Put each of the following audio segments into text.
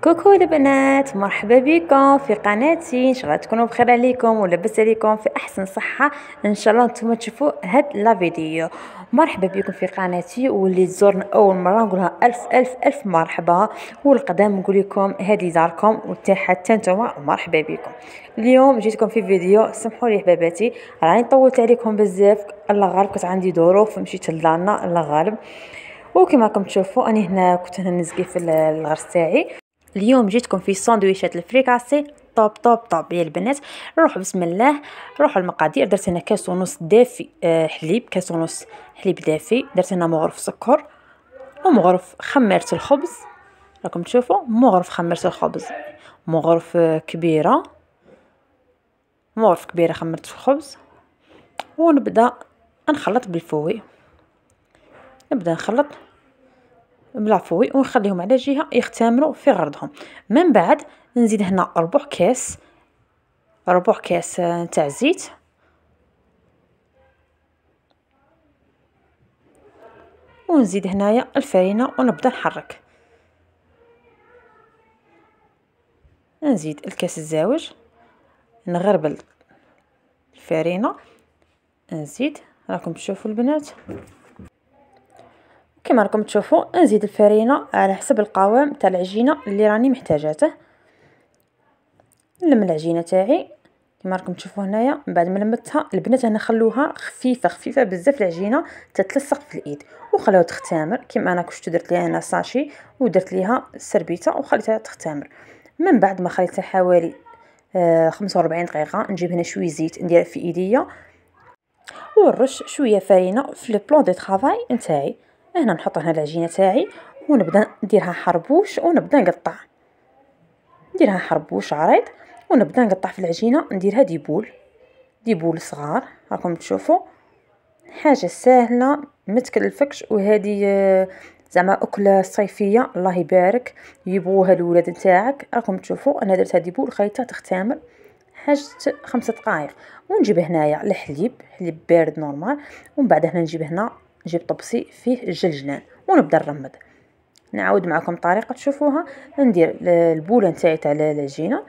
كوكو البنات، مرحبا بكم في قناتي. ان شاء الله تكونوا بخير عليكم ولاباس عليكم في احسن صحه. ان شاء الله نتوما تشوفوا هاد لا فيديو. مرحبا بكم في قناتي، واللي تزورنا اول مره نقولها الف الف الف مرحبا، والقدام نقول لكم هادي داركم حتى نتوما مرحبا بكم. اليوم جيتكم في فيديو، سمحوا لي حباباتي راني طولت عليكم بزاف، الله غالب كنت عندي ظروف مشيت لدارنا الله غالب. وكما راكم تشوفوا اني هنا كنت نسقي في الغرس تاعي. اليوم جيتكم في ساندويشات الفريكاسي طوب طوب طوب يا البنات. نروح بسم الله، نروح المقادير. درت هنا كاس ونص دافي حليب، كاس ونص حليب دافي. درت هنا مغرف سكر ومغرف خمرت الخبز. راكم تشوفوا مغرف خمرت الخبز، مغرف كبيره، مغرف كبيره خمرت الخبز. ونبدا نخلط بالفوي، نبدا نخلط بالعفوي ونخليهم على جهه يختمروا في غرضهم. من بعد نزيد هنا ربع كاس تاع زيت، ونزيد هنايا الفرينه ونبدا نحرك. نزيد الكاس الزاوج، نغربل الفرينه، نزيد. راكم تشوفوا البنات كما راكم تشوفوا نزيد الفرينه على حسب القوام تاع العجينه اللي راني محتاجاته. نلم العجينه تاعي كما راكم تشوفوا هنايا. من بعد ما لمتها البنات هنا خلوها خفيفه بزاف العجينه تتلصق في الايد، وخلوها تختمر. كما انا كنت درت ليها هنا ساشي ودرت ليها سربيته وخليتها تختمر. من بعد ما خليتها حوالي 45 دقيقه نجيب هنا شويه زيت نديرها في ايديا، ونرش شويه فرينه في البلون دو طرافاي نتاعي. هنا نحط هنا العجينه تاعي ونبدا نديرها حربوش، ونبدا نديرها حربوش عريض، ونبدا نقطع في العجينه. نديرها ديبول صغار. راكم تشوفوا حاجه سهله ما تكلفكش، وهذه زعما اكله صيفيه الله يبارك يبغوها الولاد نتاعك. راكم تشوفوا انا درتها ديبول خليتها تختمر حاجه 5 دقائق. ونجيب هنايا الحليب، حليب بارد نورمال. ومن بعد هنا نجيب طبسي فيه الجلجلان ونبدا نرمد. نعاود معكم طريقه تشوفوها. ندير البوله نتاعي تاع العجينه،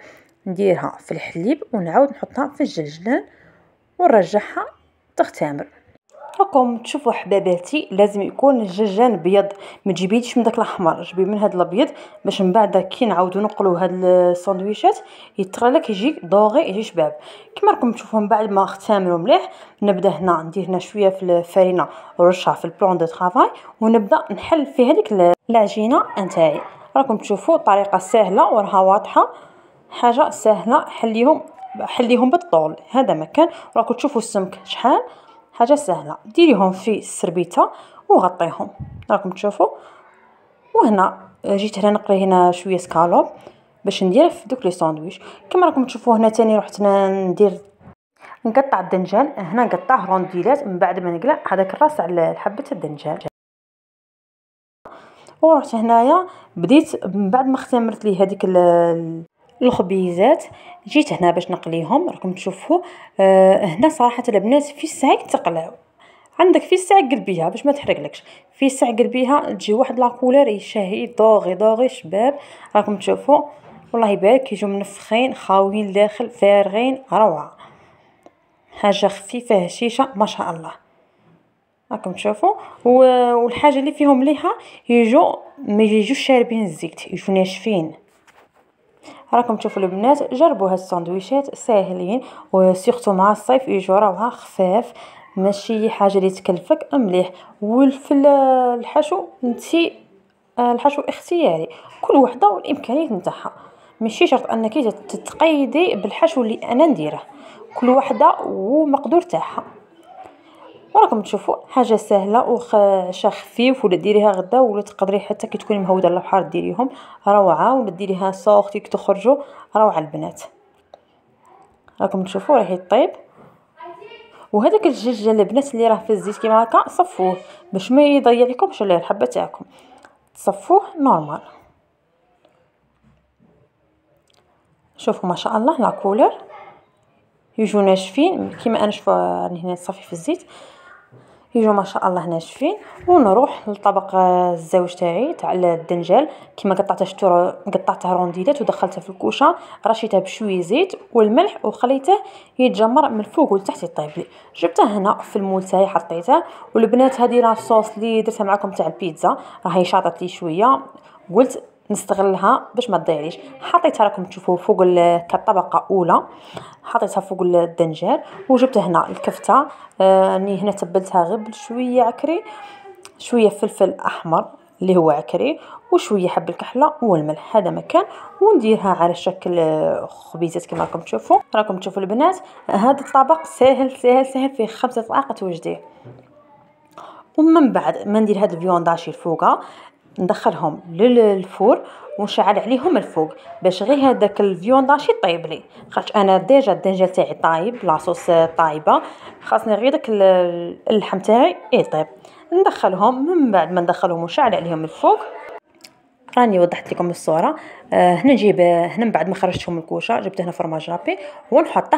نديرها في الحليب ونعاود نحطها في الجلجلان ونرجعها تختمر. راكم تشوفوا حباباتي لازم يكون الجلجلان بيض، ما تجيبيش من داك الاحمر، جيبي من هذا الابيض باش من بعد كي نعاودو نقلو هاد الساندويشات يطرى لك يجي دوغي يجي شباب. كما راكم تشوفوا من بعد ما اختمروا مليح نبدا هنا ندير هنا شويه في الفرينه ورشها في البلون دو طرافاي، ونبدا نحل في هذيك العجينه نتاعي. راكم تشوفوا طريقه سهله وراها واضحه، حاجه سهله. حليهم بالطول هذا مكان. راكم تشوفوا السمك شحال حاجه سهله. ديريهم في السربيته وغطيهم. راكم تشوفوا. وهنا جيت هنا نقري هنا شويه سكالوب باش ندير في دوك لي ساندويش. كما راكم تشوفوا هنا تاني رحت نقطع الدنجال. هنا نقطعه رونديلات من بعد ما نقلع هذاك الراس على حبه الدنجال. ورحت هنايا بديت من بعد ما اختمرت لي هذيك الخبيزات جيت هنا باش نقليهم. راكم تشوفوا هنا صراحه البنات في الساعه تقلاو، عندك في الساعه قلبيها باش ما تحرقلكش، في الساعه قلبيها تجي واحد لا كولور شهي دوغي شباب. راكم تشوفوا والله يبارك يجوا منفخين خاويين داخل فارغين روعه، حاجه خفيفه هشيشه ما شاء الله. راكم تشوفوا والحاجه اللي فيهم مليحه ما يجوش شاربين الزيت، يجوا ناشفين. راكم تشوفوا البنات جربوا هاد الساندويشات ساهلين، وسيرتو مع الصيف يجوا روعه خفاف، ماشي حاجه اللي تكلفك مليح. وفي الحشو الحشو اختياري، كل وحده والامكانيات نتاعها، ماشي شرط انك تتقيدي بالحشو اللي انا نديره، كل وحده ومقدور تاعها. وراكم تشوفوا حاجه سهله وعشاء خفيف، ولا ديريها غدا ولا تقدري حتى كي تكوني مهوده البحر ديريهم روعه، ولا ديريها سوختي كي تخرجوا روعه البنات. راكم تشوفوا راهي طيب. وهذاك الجلجل البنات اللي راه في الزيت كيما هكا صفوه باش ما يضيع لكمش الحبه تاعكم، تصفوه نورمال. شوفوا ما شاء الله لا كولور يجوا ناشفين كيما انا شوفوا راني هنا صافي في الزيت يجوا ما شاء الله ناشفين. ونروح للطبق الزوج تاعي تاع الدنجال. كيما قطعته رونديلات ودخلته في الكوشه، رشيته بشويه زيت والملح وخليته يتجمر من الفوق والتحت يطيب لي. جبته هنا في المول تاعي حطيته. والبنات هذه راه الصوص اللي درتها معكم تاع البيتزا راهي شاطت لي شويه، قلت نستغلها باش ما تضيعليش. حطيتها راكم تشوفوا فوق كطبقه اولى، حطيتها فوق الدنجال. وجبت هنا الكفته، راني هنا تبلتها غير بشويه عكري، شويه فلفل احمر اللي هو عكري، وشويه حب الكحله والملح، هذا مكان. ونديرها على شكل خبيزات كما راكم تشوفوا البنات. هذا الطبق سهل سهل سهل، في 5 دقائق توجديه. ومن بعد ما ندير هاد الفيونداشي الفوقه، ندخلهم للفور ونشعل عليهم الفوق باش غير هذاك الفيونداشي طيب لي. خاطر انا ديجا الدنجال تاعي طايب، لاصوص طايبه، خاصني غير داك اللحم تاعي يطيب. ندخلهم، من بعد ما ندخلهم ونشعل عليهم الفوق، راني وضحت لكم الصوره. هنا نجيب، هنا من بعد ما خرجتهم من الكوشه جبت هنا فرماج رابي ونحطه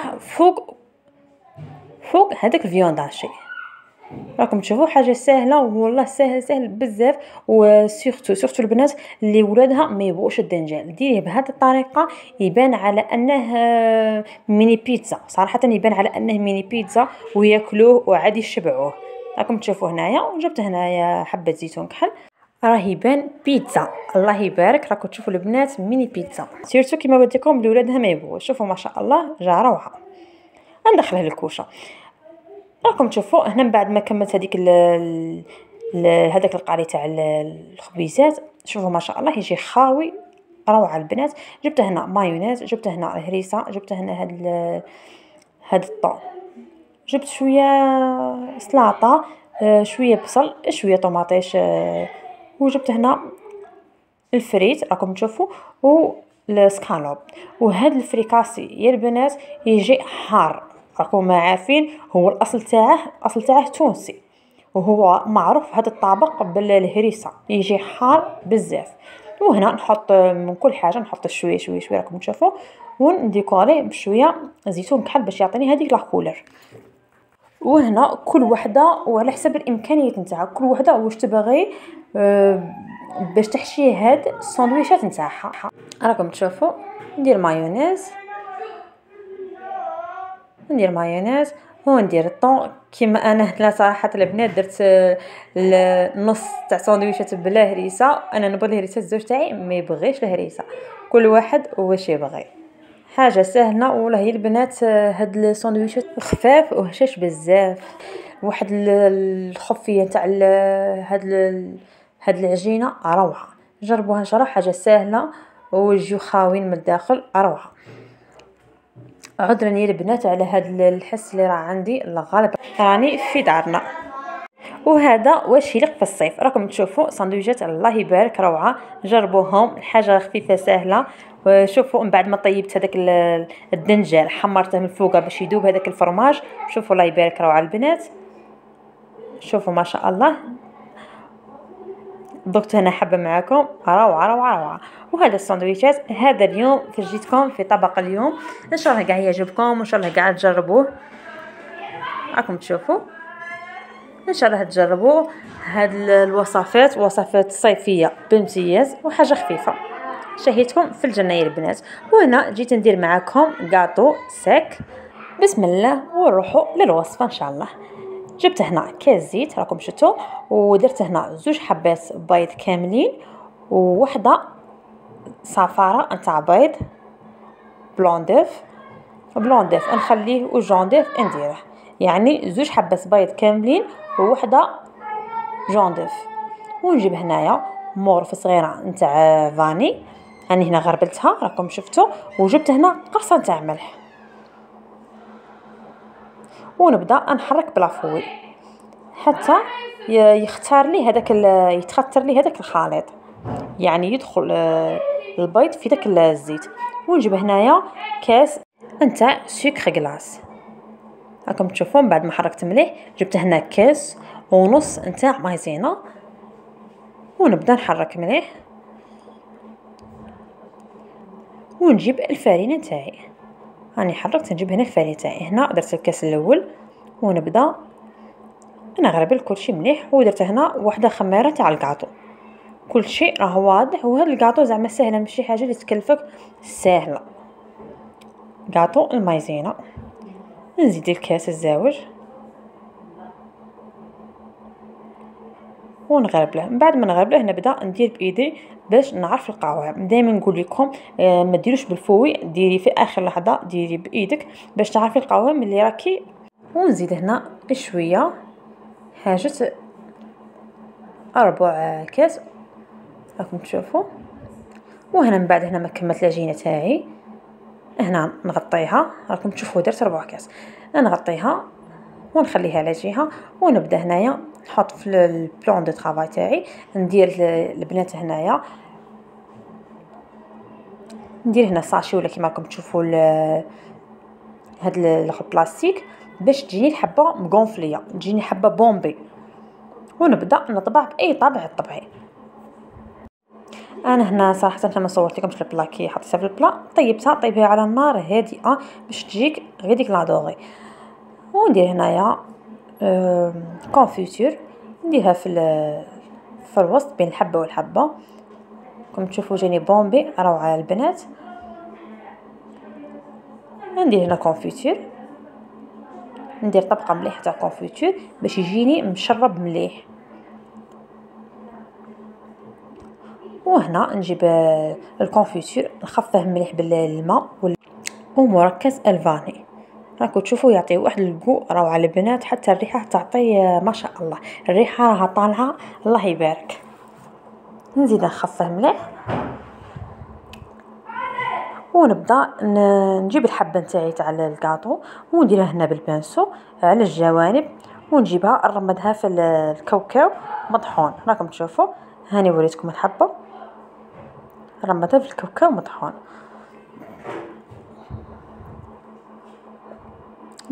فوق هذاك الفيونداشي. راكم تشوفوا حاجه سهله، والله سهل بزاف. وسورتو البنات اللي ولادها ما يبغوش الدنجال، ديريه بهذه الطريقه يبان على انه ميني بيتزا، صراحه يبان على انه ميني بيتزا وياكلوه وعادي يشبعوه. راكم تشوفوا هنايا، وجبت هنايا حبه زيتون كحل، راه يبان بيتزا. الله يبارك، راكم تشوفوا البنات ميني بيتزا. سورتو كيما قلت لكم اللي ولادها ما يبغوش. شوفوا ما شاء الله جا روعه. ندخلها للكوشه. راكم تشوفوا هنا من بعد ما كملت هذيك هذاك القاري تاع الخبيزات، شوفوا ما شاء الله يجي خاوي روعه البنات. جبت هنا مايونيز، جبت هنا هريسه، جبت هنا هاد الطون، جبت شويه سلطه، شويه بصل، شويه طماطيش، وجبت هنا الفريت راكم تشوفوا، والسكالوب. وهذا الفريكاسي يا البنات يجي حار، راكم عارفين هو الاصل تاعه تونسي، وهو معروف هذا الطبق بالهريسه، يجي حار بزاف. وهنا نحط من كل حاجه، نحط شويه راكم تشوفوا، ونديكوريه بشويه زيتون كحل باش يعطيني هذيك لا كولر. وهنا كل وحده وعلى حسب الامكانيات نتاعها، كل وحده واش تبغي باش تحشي هاد الساندويشات نتاعها. راكم تشوفوا ندير مايونيز وندير الطون. كيما انا هنا صراحه البنات درت النص تاع ساندويشات بلا هريسه، انا نبغي الهريسه، الزوج تاعي ما يبغيش الهريسه، كل واحد واش يبغي. حاجه سهله والله هي البنات. هاد الساندويشات خفاف وهشاش بزاف. واحد الخفيه تاع هاد العجينه روعه، جربوها ان شاء الله، حاجه سهله ويجيو خاوين من الداخل روعه. عذرا يا البنات على هذا الحس اللي راه عندي، الغالب راني في دارنا. وهذا واش يليق في الصيف. راكم تشوفوا ساندويشات الله يبارك روعه، جربوهم، حاجه خفيفه سهله. وشوفوا من بعد ما طيبت هذاك الدنجال حمرته من فوق باش يذوب هذاك الفرماج، شوفوا الله يبارك روعه البنات. شوفوا ما شاء الله، ضفت هنا حبه معاكم روعه. وهذا الساندويشات هذا اليوم فرجيتكم في طبق اليوم، ان شاء الله قاع يعجبكم وان شاء الله قاع تجربوه. راكم تشوفوا ان شاء الله تجربوا هاد الوصفات، وصفات صيفيه بامتياز وحاجه خفيفه. شهيتكم في الجنه يا البنات. وهنا جيت ندير معاكم غاطو سيك. بسم الله ونروحوا للوصفه ان شاء الله. جبت هنا كاس زيت راكم شفتوا، ودرت هنا 2 حبات بيض كاملين، ووحده صفاره نتاع بيض بلون ديف نخليه، وجون ديف نديره، يعني 2 حبات بيض كاملين ووحده جون ديف. ونجيب هنايا مورف صغيره نتاع فاني، راني هنا غربلتها راكم شفتوا، وجبت هنا قرصه نتاع ملح، ونبدا نحرك بلافوي حتى يختار لي هذاك يتخثر لي هذاك الخليط، يعني يدخل البيض في داك الزيت. ونجيب هنايا كاس نتاع سكر غلاس، راكم تشوفون بعد ما حركت مليح جبت هنا كاس ونص نتاع مايزينا، ونبدا نحرك مليح. ونجيب الفارينه نتاعي، راني حركت نجيب هنا الفارينه تاعي، هنا درت الكاس الاول ونبدا انا غربل كلشي مليح ودرت هنا واحده خميره تاع الكاطو. كلشي راه واضح، وهذا الكاطو زعما سهله ماشي حاجه اللي تكلفك، ساهله. كاطو المايزينا. نزيد الكاس الزاوج ونغربله. من بعد ما نغربله نبدا ندير بايدي باش نعرف القوام. دائما نقول لكم ما ديروش بالفوي، ديري في اخر لحظه، ديري بايدك باش تعرفي القوام اللي راكي. ونزيد هنا بشويه حاجه ربع كاس راكم تشوفوا. وهنا من بعد هنا ما كملت العجينه تاعي، هنا نغطيها، راكم تشوفوا درت ربع كاس، نغطيها ونخليها على جهه. ونبدا هنايا نحط في البلان دو طرافاي تاعي، ندير البنات هنايا، ندير هنا ساشي ولا كيما راكم تشوفوا هاد البلاستيك باش تجيني الحبه مغونفليه، تجيني حبه بومبي. ونبدا نطبع باي طابع طبعي. انا هنا صراحه لما صورت لكمش البلا كي حطيتها في البلا، طيبها على النار هادئه باش تجيك غير ديك لاضوغي. وندير هنايا كونفيتور، نديرها في الوسط بين الحبه والحبه. كما تشوفوا جاني بومبي روعه البنات. ندير هنا كونفيتور، ندير طبقه مليحه تاع كونفيتور باش يجيني مشرب مليح. وهنا نجيب الكونفيتور نخفه مليح بالماء ومركز الفاني، راكم تشوفوا يعطي واحد الكو روعه البنات. حتى الريحه تعطي ما شاء الله، الريحه راها طالعه الله يبارك. نزيد نخفه مليح ونبدا نجيب الحبه نتاعي تاع الكاطو ونديرها هنا بالبانسو على الجوانب، ونجيبها نرمدها في الكاوكاو مطحون. راكم تشوفوا هاني وريتكم الحبه رمدها في الكاوكاو مطحون.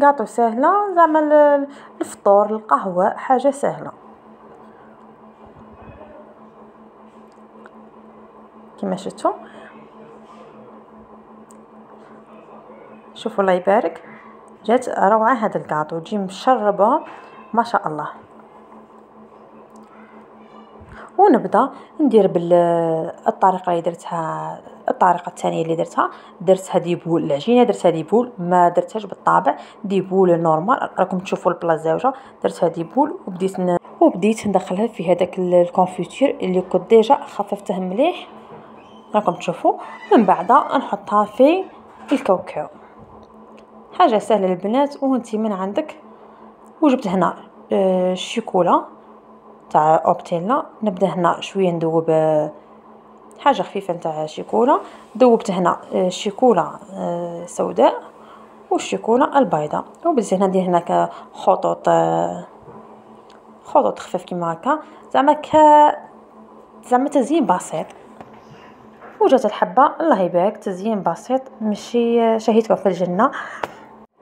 كاطو سهله زعما الفطور، القهوه، حاجه سهله كما شفتوا. شوفوا الله يبارك، جات روعه هذا الكاطو، تجي مشربه ما شاء الله. ونبدا ندير بالطريقه اللي درتها، الطريقه الثانيه اللي درتها ديبول. العجينه درتها ديبول، ما درتهاش بالطابع، ديبول نورمال. راكم تشوفوا البلا زاوجه درتها ديبول. وبديت ندخلها في هذاك الكونفيتور اللي كنت ديجا خففته مليح، راكم تشوفوا. من بعد نحطها في الكاوكاو. حاجه سهله البنات وانتي من عندك. وجبت هنا الشوكولا تاع اوبتيلا، نبدا هنا شويه ندوب حاجه خفيفه تاع شوكولا. ذوبت هنا الشوكولا سوداء والشوكولا البيضاء، وبديت هنا ندير هناك خطوط خفيف كيما هكا، زعما تزيين بسيط. وجات الحبه الله يبارك، تزيين بسيط ماشي شهيتكم في الجنه.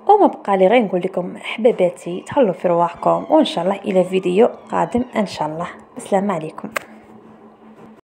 وما بقى لي غير نقول لكم حباباتي تهلاو في رواحكم، وان شاء الله الى فيديو قادم ان شاء الله. السلام عليكم.